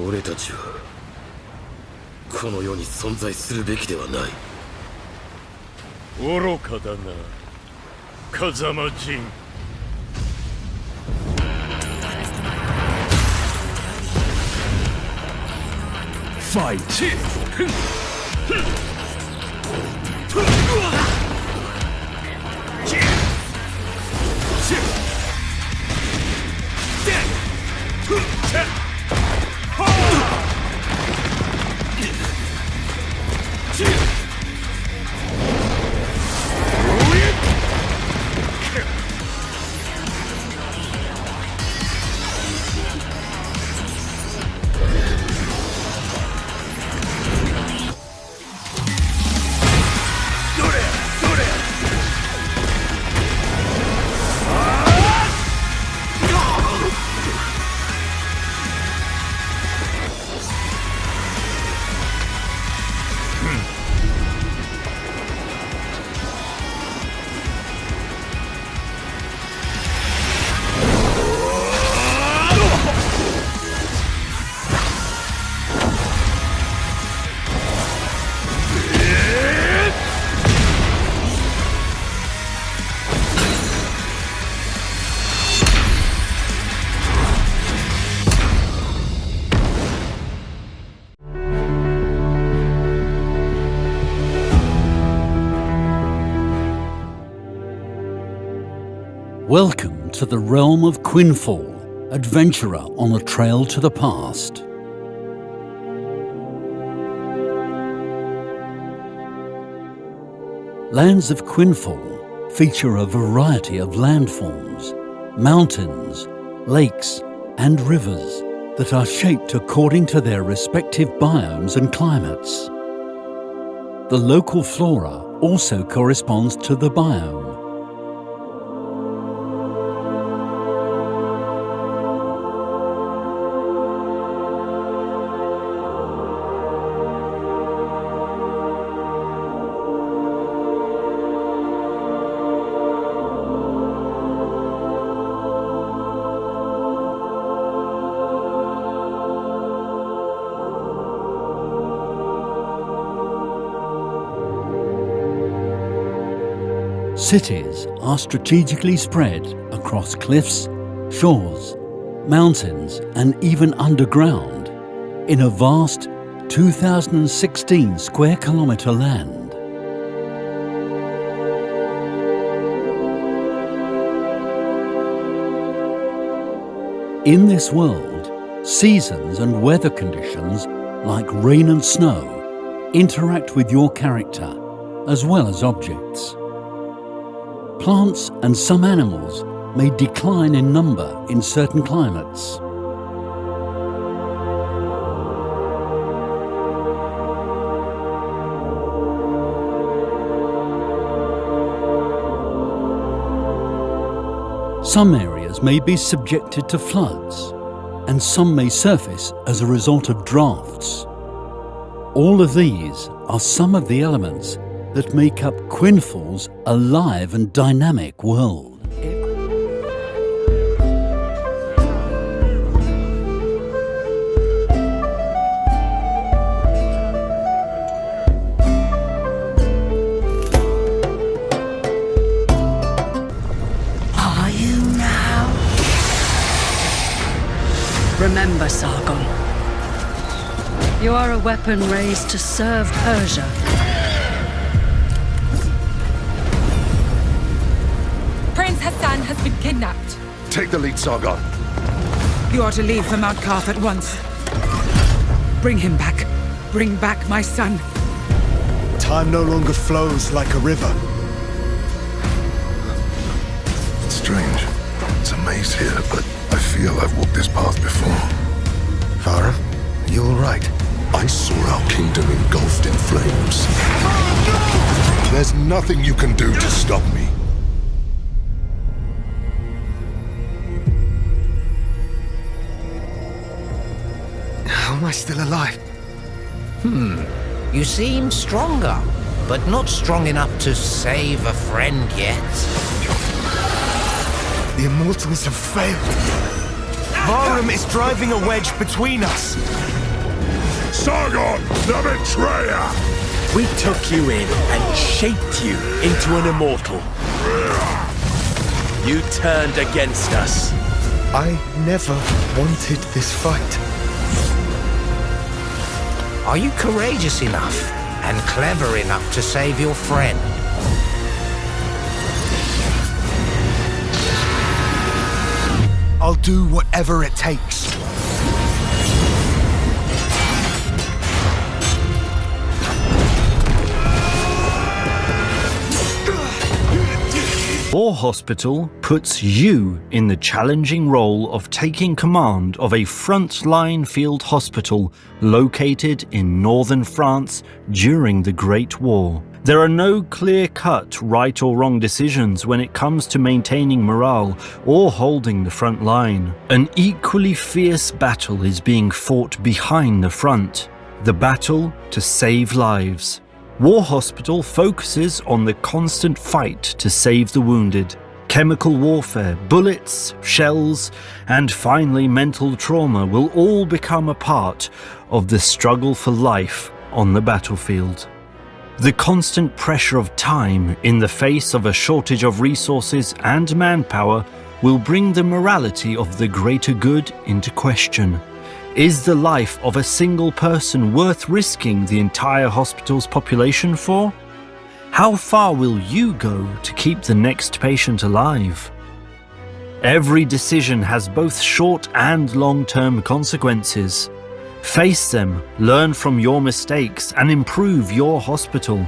俺たちはこの世に存在するべきではない。愚かだな、風間陣。Fight! Welcome to the realm of Quinfall, adventurer on a trail to the past. Lands of Quinfall feature a variety of landforms, mountains, lakes and rivers that are shaped according to their respective biomes and climates. The local flora also corresponds to the biome. Cities are strategically spread across cliffs, shores, mountains and even underground in a vast 2016 square kilometre land. In this world, seasons and weather conditions like rain and snow interact with your character as well as objects. Plants and some animals may decline in number in certain climates. Some areas may be subjected to floods, and some may surface as a result of drafts. All of these are some of the elements that make up Quinfall's alive and dynamic world. Are you now? Remember, Sargon. You are a weapon raised to serve Persia. Hassan has been kidnapped. Take the lead, Sargon. You are to leave for Mount Karth at once. Bring him back. Bring back my son. Time no longer flows like a river. It's strange. It's a maze here, but I feel I've walked this path before. Farah, are you all right? I saw our kingdom engulfed in flames. There's nothing you can do to stop me. How am I still alive? You seem stronger, but not strong enough to save a friend yet. The Immortals have failed. Varum is driving a wedge between us. Sargon, the betrayer! We took you in and shaped you into an immortal. You turned against us. I never wanted this fight. Are you courageous enough and clever enough to save your friend? I'll do whatever it takes. War Hospital puts you in the challenging role of taking command of a frontline field hospital located in northern France during the Great War. There are no clear-cut right or wrong decisions when it comes to maintaining morale or holding the front line. An equally fierce battle is being fought behind the front, the battle to save lives. War Hospital focuses on the constant fight to save the wounded. Chemical warfare, bullets, shells, and finally mental trauma will all become a part of the struggle for life on the battlefield. The constant pressure of time in the face of a shortage of resources and manpower will bring the morality of the greater good into question. Is the life of a single person worth risking the entire hospital's population for? How far will you go to keep the next patient alive? Every decision has both short and long-term consequences. Face them, learn from your mistakes, and improve your hospital.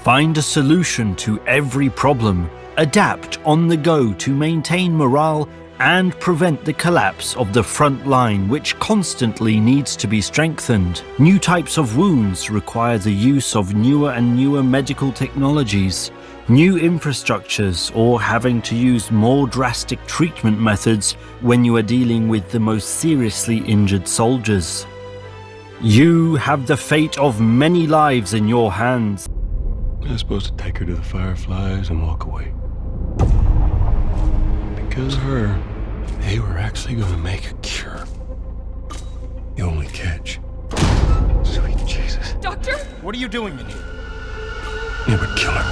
Find a solution to every problem. Adapt on the go to maintain morale and prevent the collapse of the front line, which constantly needs to be strengthened. New types of wounds require the use of newer and newer medical technologies, new infrastructures, or having to use more drastic treatment methods when you are dealing with the most seriously injured soldiers. You have the fate of many lives in your hands. I was supposed to take her to the Fireflies and walk away. Because of her, they were actually going to make a cure. The only catch. Sweet Jesus. Doctor? What are you doing in here? It would kill her.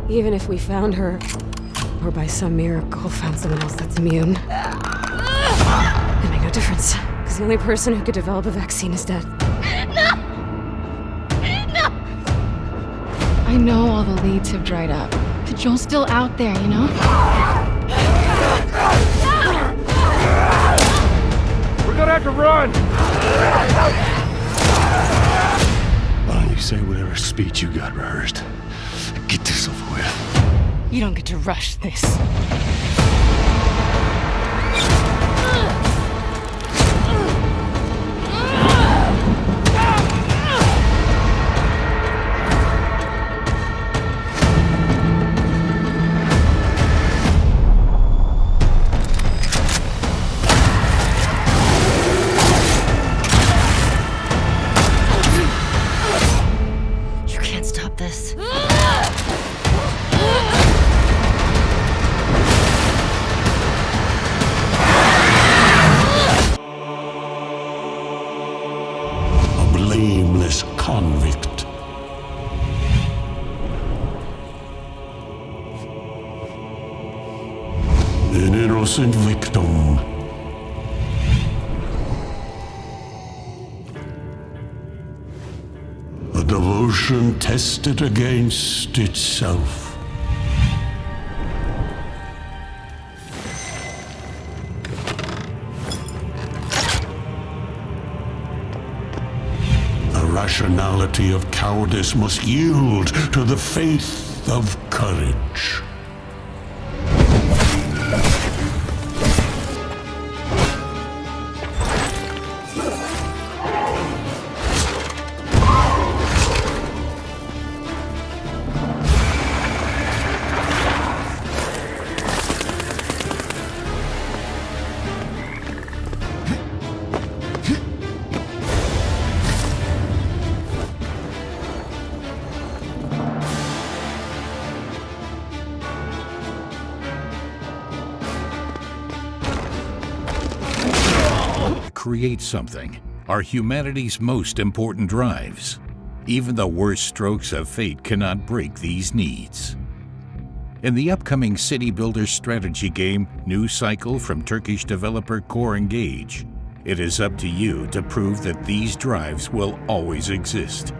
Even if we found her, or by some miracle found someone else that's immune, it made no difference, because the only person who could develop a vaccine is dead. No! No! I know all the leads have dried up, but Joel's still out there, you know? We're gonna have to run! Why don't you say whatever speech you got rehearsed? Get this over with. You don't get to rush this. You can't stop this. Blameless convict. An innocent victim. A devotion tested against itself. Rationality of cowardice must yield to the faith of courage. create something are humanity's most important drives. Even the worst strokes of fate cannot break these needs. In the upcoming City Builder strategy game, New Cycle from Turkish developer Core Engage, it is up to you to prove that these drives will always exist.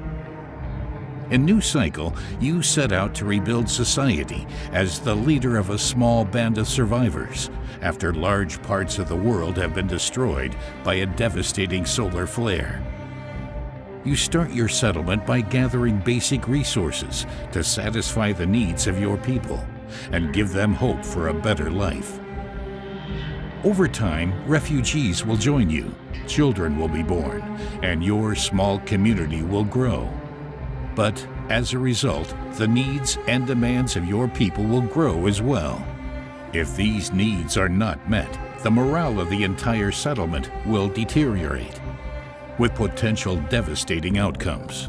In New Cycle, you set out to rebuild society as the leader of a small band of survivors after large parts of the world have been destroyed by a devastating solar flare. You start your settlement by gathering basic resources to satisfy the needs of your people and give them hope for a better life. Over time, refugees will join you, children will be born, and your small community will grow. But as a result, the needs and demands of your people will grow as well. If these needs are not met, the morale of the entire settlement will deteriorate, with potential devastating outcomes.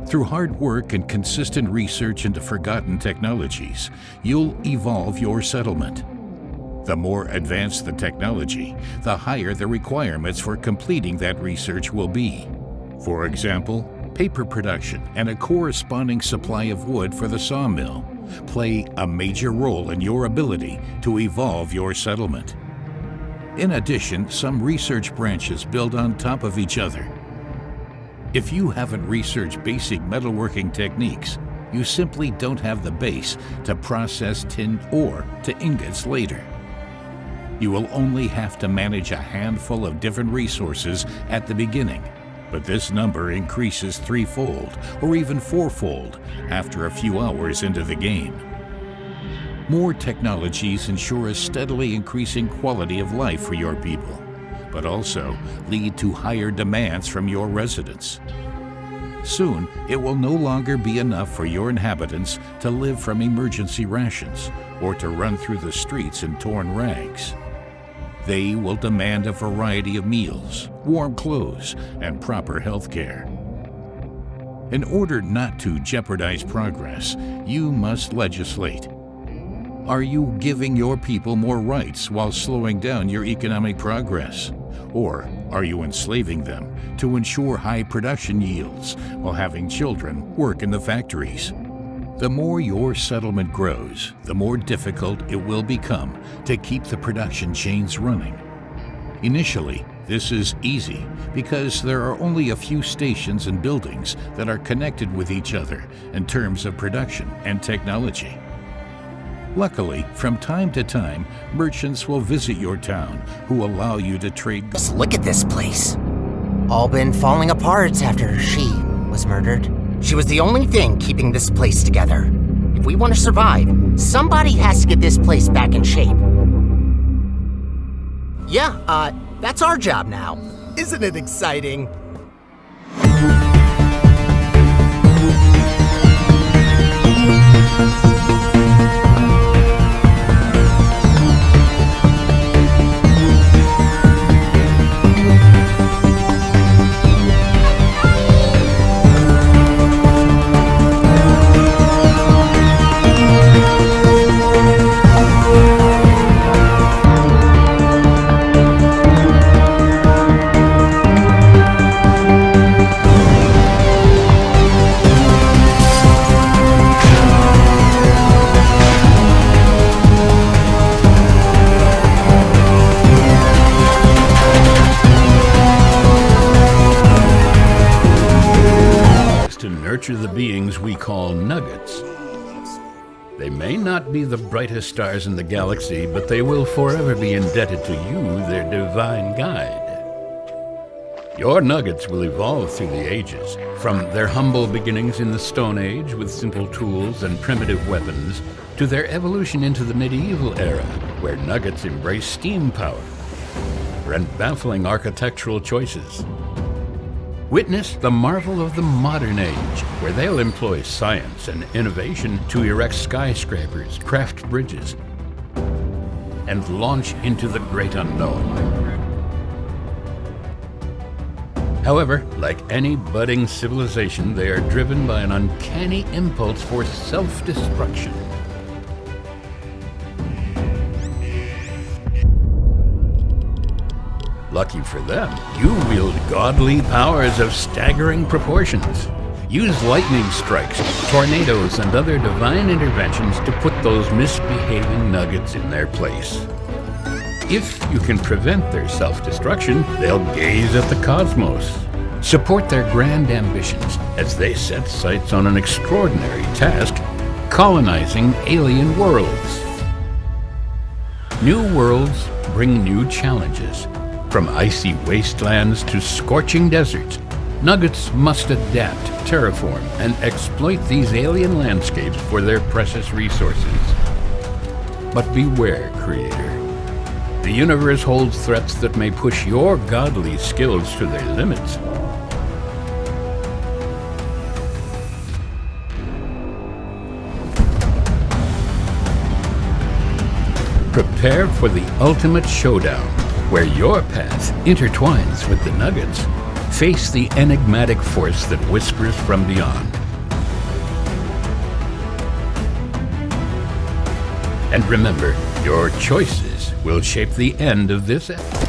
Through hard work and consistent research into forgotten technologies, you'll evolve your settlement. The more advanced the technology, the higher the requirements for completing that research will be. For example, paper production and a corresponding supply of wood for the sawmill play a major role in your ability to evolve your settlement. In addition, some research branches build on top of each other. If you haven't researched basic metalworking techniques, you simply don't have the base to process tin ore to ingots later. You will only have to manage a handful of different resources at the beginning, but this number increases threefold or even fourfold after a few hours into the game. More technologies ensure a steadily increasing quality of life for your people, but also lead to higher demands from your residents. Soon, it will no longer be enough for your inhabitants to live from emergency rations or to run through the streets in torn rags. They will demand a variety of meals, warm clothes, and proper health care. In order not to jeopardize progress, you must legislate. Are you giving your people more rights while slowing down your economic progress? Or are you enslaving them to ensure high production yields while having children work in the factories? The more your settlement grows, the more difficult it will become to keep the production chains running. Initially, this is easy because there are only a few stations and buildings that are connected with each other in terms of production and technology. Luckily, from time to time, merchants will visit your town who allow you to trade. Just look at this place. All been falling apart after she was murdered. She was the only thing keeping this place together. If we want to survive, somebody has to get this place back in shape. Yeah, that's our job now. Isn't it exciting? The beings we call nuggets. They may not be the brightest stars in the galaxy, but they will forever be indebted to you, their divine guide. Your nuggets will evolve through the ages, from their humble beginnings in the Stone Age with simple tools and primitive weapons, to their evolution into the medieval era, where nuggets embrace steam power and baffling architectural choices. Witness the marvel of the modern age, where they'll employ science and innovation to erect skyscrapers, craft bridges, and launch into the great unknown. However, like any budding civilization, they are driven by an uncanny impulse for self-destruction. lucky for them, you wield godly powers of staggering proportions. Use lightning strikes, tornadoes, and other divine interventions to put those misbehaving nuggets in their place. If you can prevent their self-destruction, they'll gaze at the cosmos. Support their grand ambitions as they set sights on an extraordinary task, colonizing alien worlds. New worlds bring new challenges. From icy wastelands to scorching deserts, Nuggets must adapt, terraform, and exploit these alien landscapes for their precious resources. But beware, Creator. The universe holds threats that may push your godly skills to their limits. Prepare for the ultimate showdown, where your path intertwines with the Nuggets. Face the enigmatic force that whispers from beyond. And remember, your choices will shape the end of this episode.